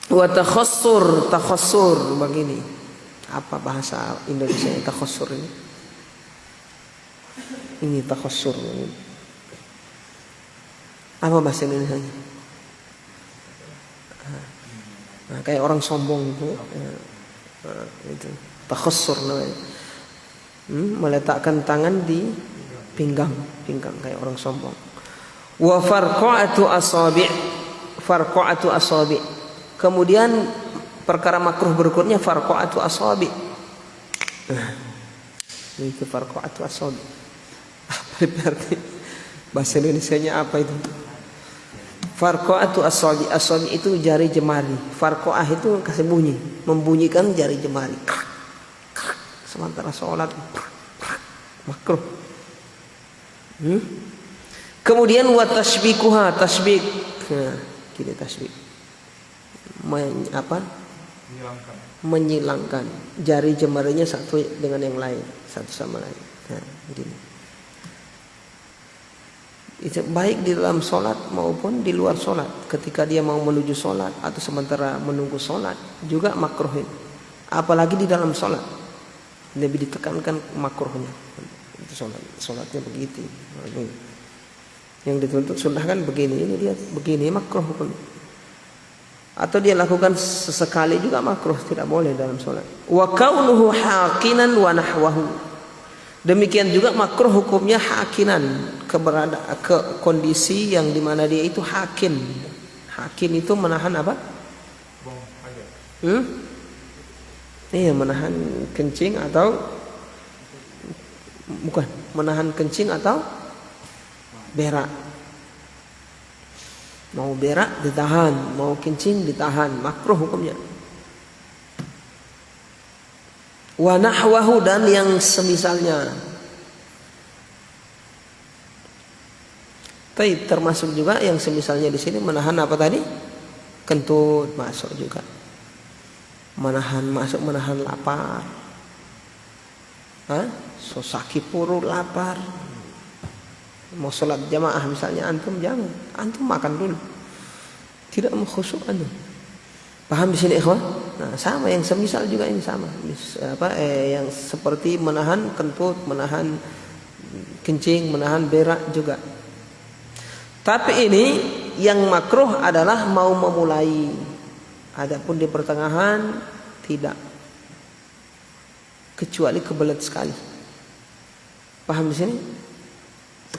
Wa takhassur begini. Apa bahasa Indonesia takhassur ini? Ini takhassur. Apa bahasa Indonesia? Nah, kayak orang sombong itu. Itu takhassur namanya. Meletakkan tangan di pinggang kayak orang sombong. Wa farqa'atu asabi'. Kemudian perkara makruh berikutnya farqa'atu asabi'. Itu farqa'atu asabi'. Apa berarti? Bahasa Indonesianya apa itu? Farqa'atu asabi'. Asabi' itu jari jemari. Farqa'ah itu kasih bunyi, membunyikan jari jemari. Sementara sholat makruh. Kemudian wa tasbikuha, tasbik. Nah, gini tasbik. Menyilangkan jari jemarinya satu dengan yang lain, satu sama lain. Nah, gini. Itu baik di dalam sholat maupun di luar sholat. Ketika dia mau menuju sholat atau sementara menunggu sholat juga makruh. Apalagi di dalam sholat. Lebih ditekankan makruhnya. Itu sholatnya begitu. Yang dituntut sunnah kan begini, ini dia begini makruh hukum. Atau dia lakukan sesekali juga makruh, tidak boleh dalam sholat. Wa kaunuhu haqinan wa nahwahu. Demikian juga makruh hukumnya hakinan, ke kondisi yang dimana dia itu hakin. Hakin itu menahan apa? Iya, menahan kencing atau bukan, menahan kencing atau berak. Mau berak ditahan, mau kencing ditahan, makruh hukumnya. Wa nahwahu, dan yang semisalnya. Tapi termasuk juga yang semisalnya di sini menahan apa tadi? Kentut masuk juga. Menahan lapar. So sakit perut lapar. Mau sholat jamaah misalnya antum jangan, antum makan dulu. Tidak mengkhusyuk antum. Paham di sini ikhwan? Nah, sama yang semisal juga ini sama. Yang seperti menahan kentut, menahan kencing, menahan berak juga. Tapi ini yang makruh adalah mau memulai. Adapun di pertengahan tidak, kecuali kebelet sekali. Paham di sini?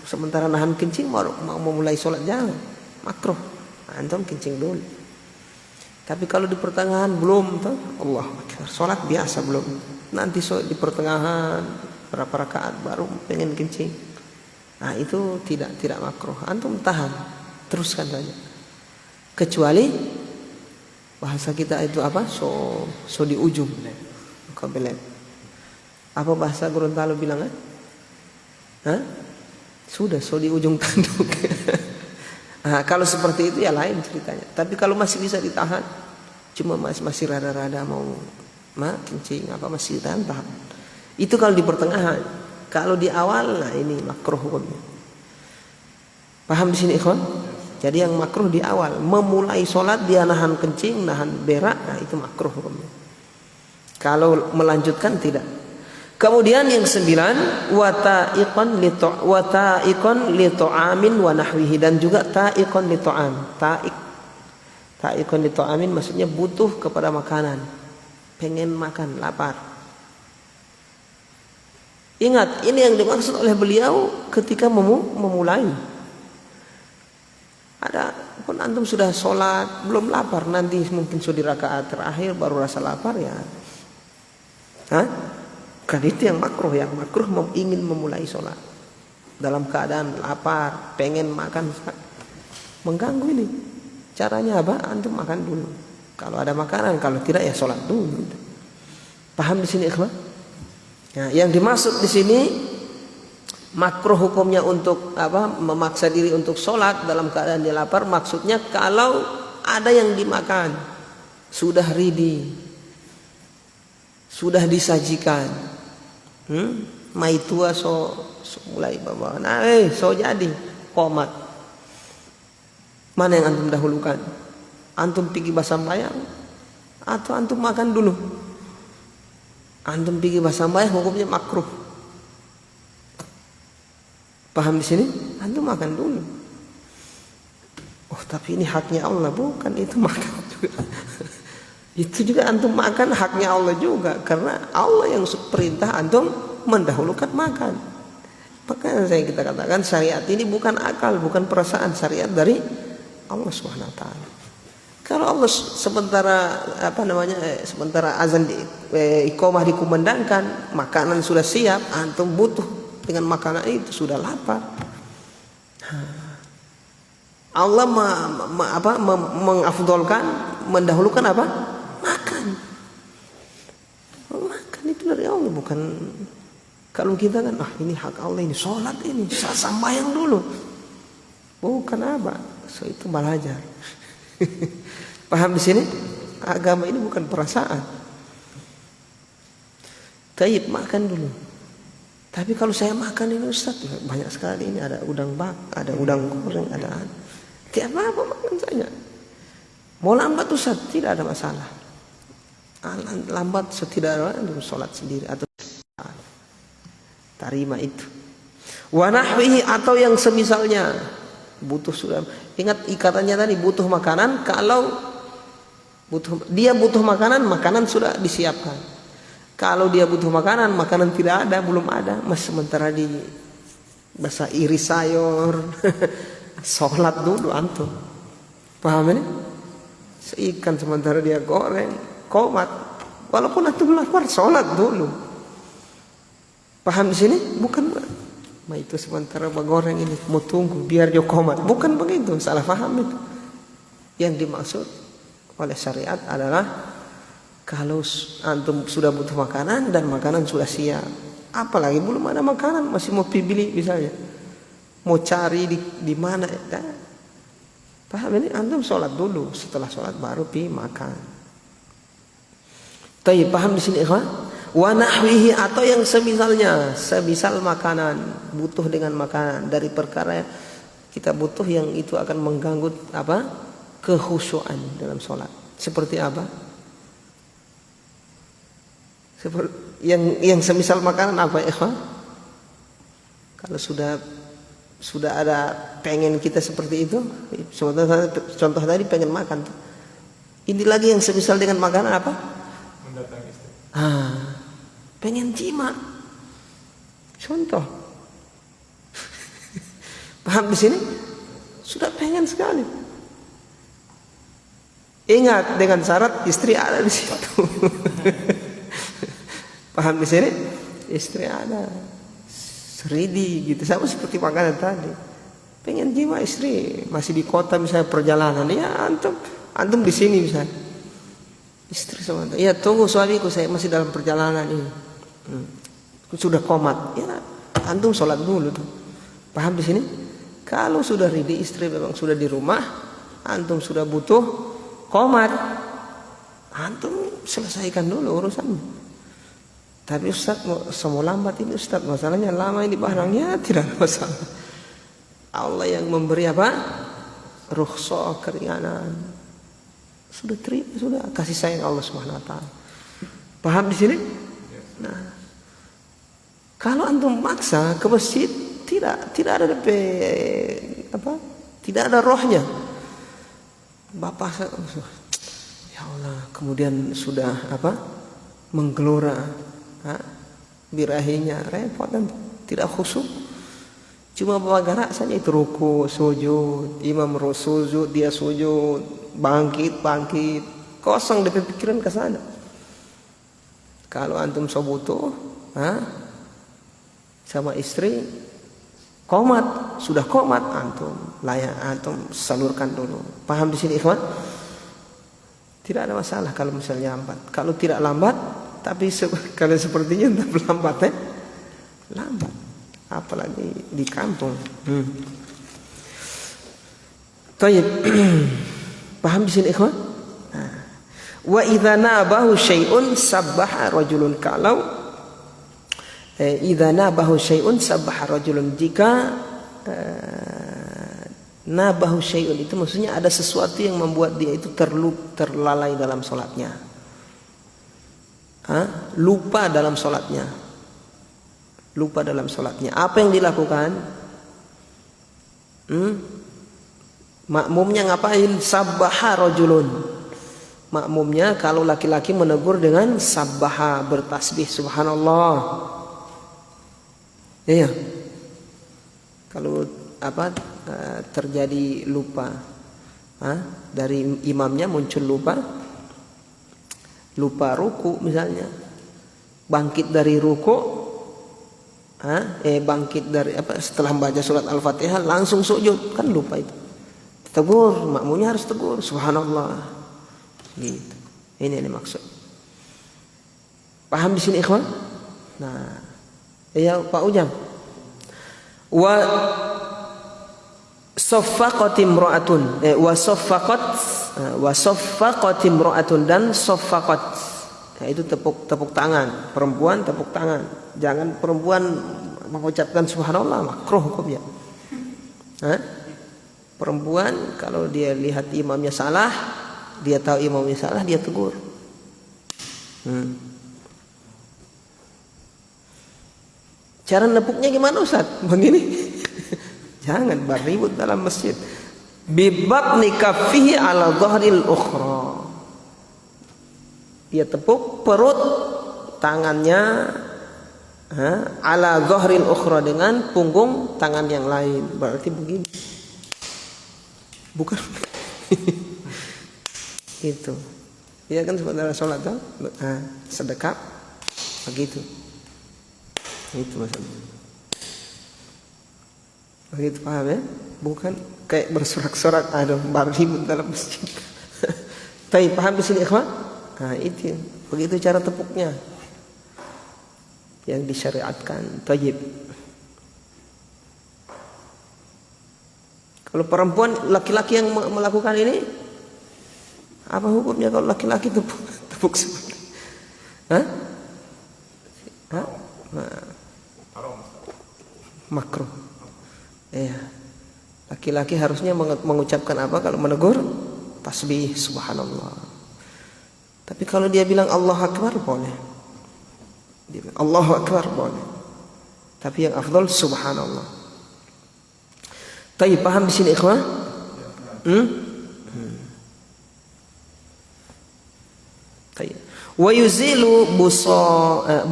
Sementara nahan kencing mau memulai sholat jangan, makruh. Antum kencing dulu. Tapi kalau di pertengahan belum, Allah Akbar, sholat biasa belum. Nanti di pertengahan berapa rakaat baru pengen kencing. Nah itu tidak makruh. Antum tahan, teruskan saja. Kecuali bahasa kita itu apa? So di ujung. Kebelet. Apa bahasa Gorontalo bilang? Sudah so di ujung tanduk. Nah, kalau seperti itu ya lain ceritanya. Tapi kalau masih bisa ditahan, cuma masih rada-rada mau kencing apa masih tahan. Itu kalau di pertengahan. Kalau di awal, nah ini makruh hukumnya. Paham di sini ikhwan? Jadi yang makruh di awal, memulai sholat dia nahan kencing, nahan berak, nah itu makruh hukumnya. Kalau melanjutkan tidak. Kemudian yang 9, wata'iqon li ta'amin wa nahwihi, dan juga ta'iqon li ta'am. Ta'iqon li ta'amin maksudnya butuh kepada makanan. Pengen makan, lapar. Ingat, ini yang dimaksud oleh beliau ketika memulai. Ada pun antum sudah sholat belum lapar, nanti mungkin sudah di rakaat terakhir baru rasa lapar ya. Kan itu yang makruh. Yang makruh ingin memulai sholat dalam keadaan lapar, pengen makan, mengganggu ini. Caranya apa? Antum makan dulu. Kalau ada makanan, kalau tidak ya sholat dulu. Paham di sini ikhwan? Nah, yang dimaksud di sini makruh hukumnya untuk memaksa diri untuk sholat dalam keadaan dia lapar, maksudnya kalau ada yang dimakan sudah ready, sudah disajikan, maitua so mulai bawa, so jadi komat, mana yang antum dahulukan? Antum pergi basambayang atau antum makan dulu? Antum pergi basambayang hukumnya makruh. Paham di sini? Antum makan dulu. Oh, tapi ini haknya Allah. Bukan, itu makan juga. Itu juga antum makan haknya Allah juga, karena Allah yang perintah antum mendahulukan makan. Makanya kita katakan syariat ini bukan akal, bukan perasaan, syariat dari Allah Subhanahu wa taala. Kalau Allah sementara sementara azan iqamah dikumandangkan, makanan sudah siap, antum butuh dengan makanan itu, sudah lapar. Allah mengafdolkan, mendahulukan apa? Makan. Makan itu dari Allah, bukan. Kalau kita kan, ini hak Allah, ini sholat, ini sambayang dulu. Bukan apa? So itu belajar. Paham di sini? Agama ini bukan perasaan. Taib, makan dulu. Tapi kalau saya makan ini Ustaz, banyak sekali ini, ada udang bak, ada udang goreng, ada tidak apa-apa, makan saja. Mau lambat Ustaz, tidak ada masalah. Lambat setidaknya sholat sendiri atau tarima itu. Wa nahwihi, atau yang semisalnya. Butuh sudah. Ingat ikatannya tadi, butuh makanan. Kalau dia butuh makanan, makanan sudah disiapkan. Kalau dia butuh makanan, makanan tidak ada, belum ada, masih sementara di bahasa iris sayur. Sholat dulu antum. Paham ini? Seikan sementara dia goreng, komat. Walaupun antum lapar, sholat dulu. Paham di sini? Bukan. Itu sementara goreng ini mau tunggu biar dia komat. Bukan begitu, salah paham itu. Yang dimaksud oleh syariat adalah kalau antum sudah butuh makanan dan makanan sudah siap, apalagi belum ada makanan, masih mau pilih misalnya, mau cari di mana, paham ini? Antum sholat dulu, setelah sholat baru makan. Tapi paham di sini, ikhwan? Wa nahwihi, atau yang semisalnya, semisal makanan, butuh dengan makanan dari perkara kita butuh yang itu akan mengganggu apa? Kekhusyuan dalam sholat. Seperti apa? Seperti yang semisal makanan apa, ikhwan? Kalau sudah ada pengen kita seperti itu, contoh tadi pengen makan. Ini lagi yang semisal dengan makanan apa? Mendatangi istri. Pengen jima. Contoh. Paham di sini? Sudah pengen sekali. Ingat, dengan syarat istri ada di situ. Paham di sini? Istri ada. Seridi gitu, sama seperti makanan tadi. Pengen jima, istri masih di kota misalnya perjalanan, ya antum di sini misalnya. Istri sama, ya tunggu suamiku, saya masih dalam perjalanan ini. Sudah komat, ya antum sholat dulu tuh. Paham di sini? Kalau sudah ready, istri memang sudah di rumah, antum sudah butuh komat, antum selesaikan dulu urusannya. Tapi Ustaz mau lambat ini Ustaz, masalahnya lama ini barangnya, tidak ada masalah. Allah yang memberi apa? Rukhsah, keringanan. Sudah terima, sudah kasih sayang Allah Subhanahu wa taala. Paham di sini? Nah, kalau antum maksa ke masjid, tidak ada tidak ada rohnya. Bapak, ya Allah, kemudian sudah menggelora, birahinya repot dan tidak khusyuk. Cuma bawa gerak saja, itu ruku, sujud, imam sujud, dia sujud, bangkit, kosong dari pikiran ke sana. Kalau antum butuh, sama istri komat, sudah komat, antum salurkan dulu. Paham di sini, ikhwan? Tidak ada masalah kalau misalnya lambat. Kalau tidak lambat, tapi kalau sepertinya entah lambat, lambat. Apalagi di kampung. Tayyib. Paham di sini, ikhwan? Wa idza nabahu syai'un sabbaha rajulun, kalau idza nabahu syai'un sabbaha rajulun, jika nabahu syai'un itu maksudnya ada sesuatu yang membuat dia itu terlalai dalam salatnya. Lupa dalam salatnya. Lupa dalam salatnya. Apa yang dilakukan? Makmumnya ngapain? Sabbaha rajulun. Makmumnya kalau laki-laki menegur dengan sabbaha, bertasbih subhanallah. Iya. Kalau terjadi lupa, dari imamnya muncul lupa ruku misalnya, bangkit dari ruku, bangkit dari setelah membaca surat Al-Fatihah langsung sujud, kan lupa itu. Tegur, makmumnya harus tegur subhanallah. Gitu. Ini maksud. Paham di sini ikhwan? Nah, ya Pak Ujang. Wa saffaqat imra'atun wa saffaqat imra'atun dan saffaqat. Nah, itu tepuk tangan, perempuan tepuk tangan. Jangan perempuan mengucapkan subhanallah, makruh hukumnya. Perempuan kalau dia lihat imamnya salah, dia tahu imamnya salah, dia tegur. Cara nepuknya gimana Ustaz? Begini. Jangan berribut dalam masjid. Bibatni kaffihi ala dhahril ukhra. Dia tepuk perut tangannya ala dhahril ukhra, dengan punggung tangan yang lain. Berarti begini. Bukan. Itu. Ya kan saudara sholat tuh, sedekap begitu. Itu maksudnya. Begitu paham ya? Bukan kayak bersorak-sorak ada berribut dalam masjid. Tapi paham di sini ikhwan? Nah, itu. Begitu cara tepuknya yang disyariatkan. Thayyib. Kalau perempuan, laki-laki yang melakukan ini, apa hukumnya kalau laki-laki tepuk seperti? Makruh. Iya. Laki-laki harusnya mengucapkan apa kalau menegur? Tasbih subhanallah. Tapi kalau dia bilang Allahu Akbar boleh. Dia bilang Allahu Akbar boleh. Tapi yang afdal subhanallah. Tapi paham di sini ikhwan? Wa yuzilu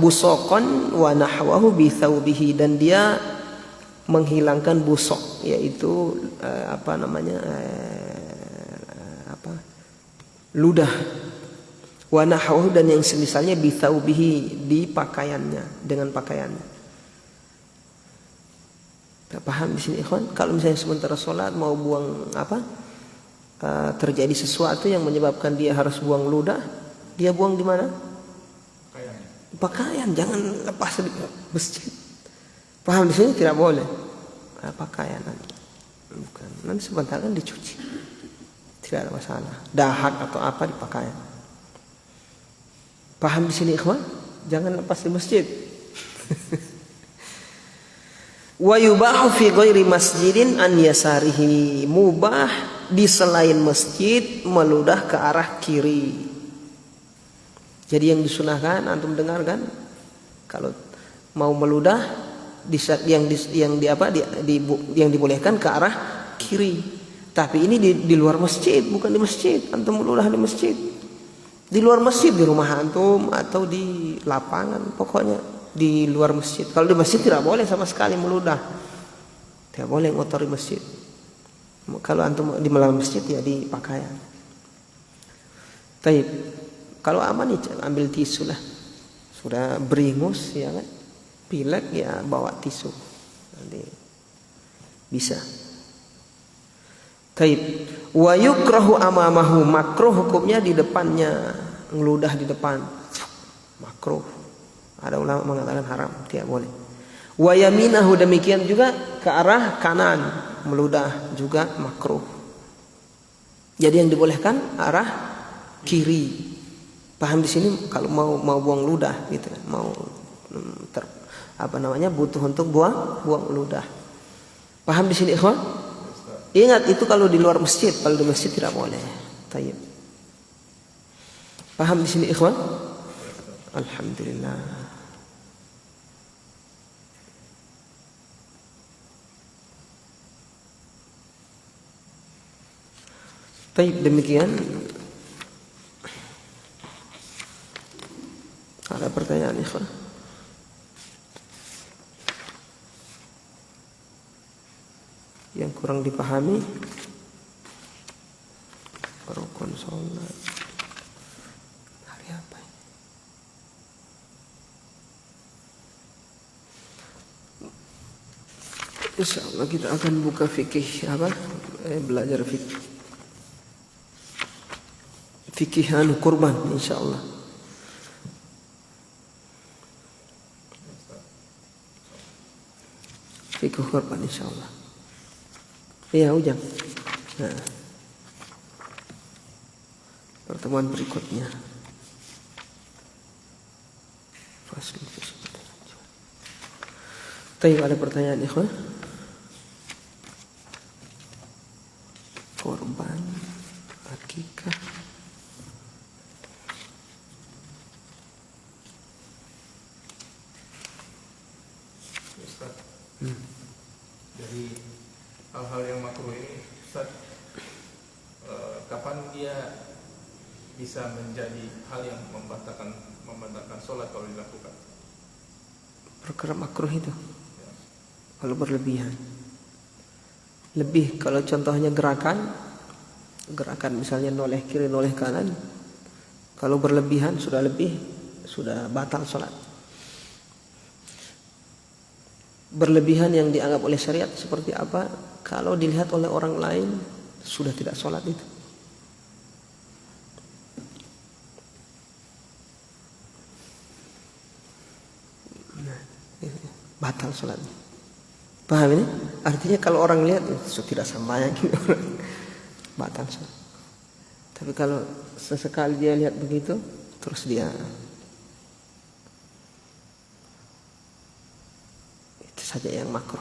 busaqan wa nahwahu bi thawbihi, dan dia menghilangkan busok, yaitu ludah, wa nahwahu, dan yang semisalnya bi thawbihi, di pakaiannya, dengan pakaiannya. Paham di sini ikhwan? Kalau misalnya sementara sholat mau buang terjadi sesuatu yang menyebabkan dia harus buang ludah, dia buang di mana? Pakaian, jangan lepas di masjid. Paham di sini tidak boleh. Pakaian nanti. Bukan. Nanti sebentar kan dicuci. Tidak ada masalah. Dahat atau apa di pakaian. Paham di sini ikhwan? Jangan lepas di masjid. Wa yubahu fi ghairi masjidin an yasarihi, mubah di selain masjid meludah ke arah kiri. Jadi yang disunahkan, antum dengarkan, kalau mau meludah yang dibolehkan ke arah kiri. Tapi ini di luar masjid, bukan di masjid. Antum meludah di masjid, di luar masjid, di rumah antum atau di lapangan, pokoknya di luar masjid. Kalau di masjid tidak boleh sama sekali meludah, tidak boleh ngotori masjid. Kalau antum di dalam masjid ya di pakaian. Taib. Kalau aman ya ambil tisu lah. Sudah beringus ya kan, pilek ya bawa tisu, nanti bisa. Taib. Wa yukrahu amamahu, makruh hukumnya di depannya, ngeludah di depan, makruh. Ada ulama mengatakan haram, tidak boleh. Wa yaminahu, demikian juga ke arah kanan meludah juga makruh. Jadi yang dibolehkan arah kiri. Paham di sini? Kalau mau buang ludah gitu, mau butuh untuk buang ludah. Paham di sini ikhwan? Ingat itu kalau di luar masjid, kalau di masjid tidak boleh. Tayyib. Paham di sini ikhwan? Alhamdulillah. Baik, demikian. Ada pertanyaan, ikhwan? Yang kurang dipahami? Rukun sholat hari apa ini? Insyaallah kita akan buka fikih apa? Belajar fikih kurban insyaallah. Fikih kurban insyaallah. Iya, Ujang. Nah, pertemuan berikutnya. Tapi ada pertanyaan, ikhwan? Korban akikah. Ustaz, dari hal-hal yang makruh ini, Ustaz, kapan dia bisa menjadi hal yang membatalkan sholat kalau dilakukan? Perkara makruh itu kalau berlebihan. Lebih kalau contohnya gerakan misalnya noleh kiri noleh kanan, kalau berlebihan sudah batal sholat. Berlebihan yang dianggap oleh syariat seperti apa? Kalau dilihat oleh orang lain sudah tidak sholat itu. Batal sholat. Paham ini? Artinya kalau orang lihat itu tidak sama gitu orang. Batal sholat. Tapi kalau sesekali dia lihat begitu, terus dia itu saja yang makruh.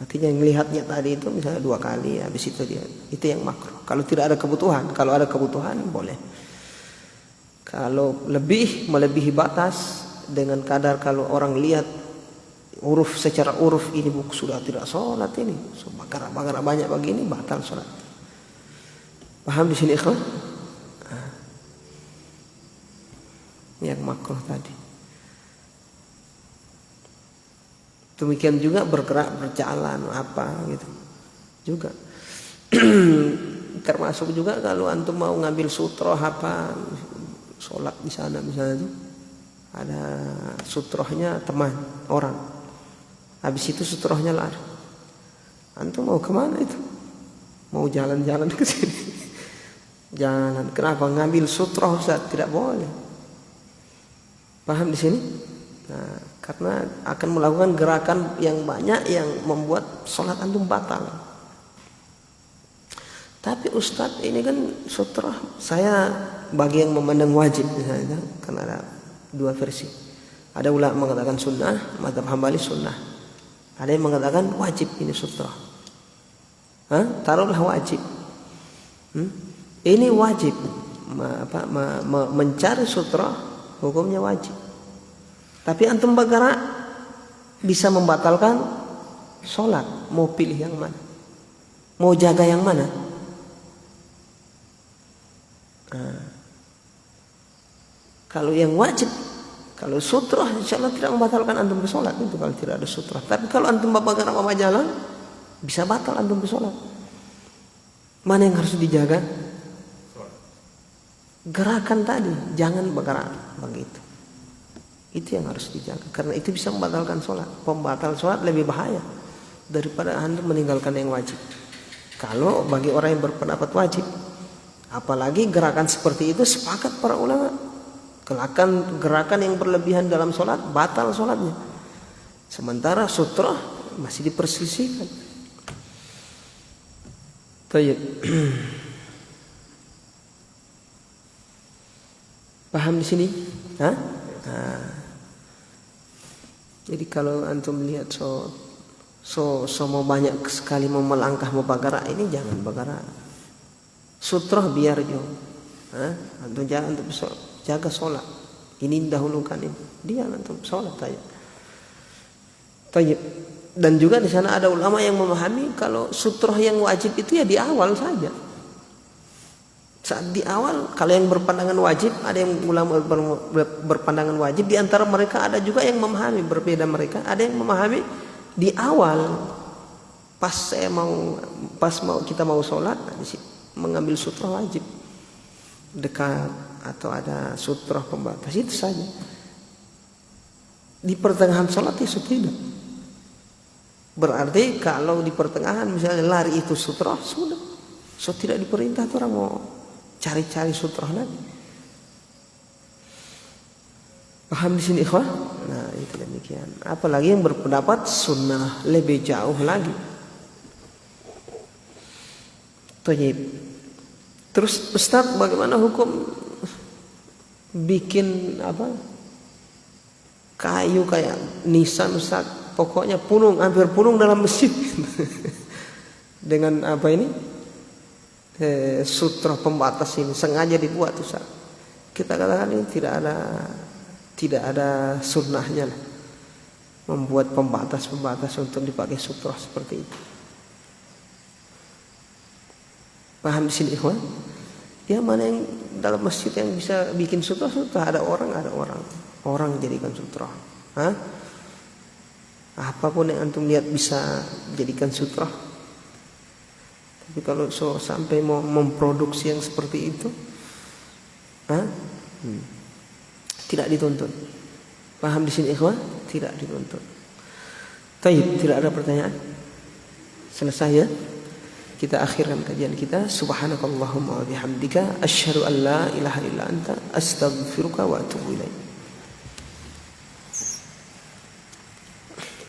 Artinya yang melihatnya tadi itu misalnya 2 kali, habis itu yang makruh. Kalau tidak ada kebutuhan, kalau ada kebutuhan boleh. Kalau melebihi batas dengan kadar kalau orang lihat secara uruf ini sudah tidak sholat ini, bakar banyak begini, batal sholat. Paham di sini, ikhwan? Yang makruh tadi. Demikian juga bergerak, berjalan apa gitu juga. Termasuk juga kalau antum mau ngambil sutroh apa, sholat di sana misalnya itu ada sutrohnya teman orang, habis itu sutrohnya lari, antum mau kemana itu? Mau jalan-jalan ke sini? Jalan, kenapa ngambil sutroh Ustaz? Tidak boleh. Paham di sini? Nah, karena akan melakukan gerakan yang banyak yang membuat sholat antum batal. Tapi Ustaz ini kan sutroh, saya bagi yang memandang wajib misalnya, kan ada 2 versi. Ada ulama mengatakan sunnah, mazhab Hambali sunnah. Ada yang mengatakan wajib ini sutroh. Taruhlah wajib. Ini wajib. Mencari sutroh hukumnya wajib. Tapi antum bergerak bisa membatalkan sholat. Mau pilih yang mana? Mau jaga yang mana? Kalau yang wajib, kalau sutroh insya Allah tidak membatalkan antum ke sholat itu kalau tidak ada sutroh. Tapi kalau antum bergerak apa jalan, bisa batal antum ke sholat. Mana yang harus dijaga? Gerakan tadi, jangan bergerak begitu. Itu yang harus dijaga, karena itu bisa membatalkan sholat. Pembatal sholat lebih bahaya daripada antum meninggalkan yang wajib. Kalau bagi orang yang berpendapat wajib, apalagi gerakan seperti itu sepakat para ulama, gerakan yang berlebihan dalam sholat batal sholatnya. Sementara sutroh masih diperselisihkan. Baik. Paham di sini? Jadi kalau antum lihat mau banyak sekali mau melangkah mau bergerak, ini jangan bergerak. Sutroh biar jauh. Antum jangan untuk jaga sholat. Ini dahulukan ini. Dia antum sholat saja. Dan juga di sana ada ulama yang memahami kalau sutroh yang wajib itu ya di awal saja. Saat di awal kalau yang berpandangan wajib, ada yang ulama berpandangan wajib, di antara mereka ada juga yang memahami berbeda mereka, ada yang memahami di awal pas kita mau sholat, mengambil sutra wajib dekat atau ada sutra pembatas itu saja. Di pertengahan sholat itu tidak. Berarti kalau di pertengahan misalnya lari itu sutra, sudah. So tidak diperintah tuh orang mau cari-cari sutra lagi. Paham di sini ikhwah? Nah, itu demikian. Apalagi yang berpendapat sunnah lebih jauh lagi. Thayyib. Terus Ustaz, bagaimana hukum bikin kayu kayak nisan Ustaz? Pokoknya hampir punung dalam masjid. Dengan sutra pembatas ini sengaja dibuat Ustaz. Kita katakan ini tidak ada sunnahnya lah. Membuat pembatas untuk dipakai sutra seperti itu. Paham di sini ikhwan? Ya, mana yang dalam masjid yang bisa bikin sutra? Ada orang jadikan sutra. Apapun yang antum lihat bisa jadikan sutra. Tapi kalau sampai mau memproduksi yang seperti itu, tidak dituntut. Paham di sini ikhwan? Tidak dituntut. Baik, tidak ada pertanyaan. Selesai ya? Kita akhirkan kajian kita. Subhanakallahumma wa bihamdika asyhadu an la ilaha illa anta astaghfiruka wa atubu ilaik.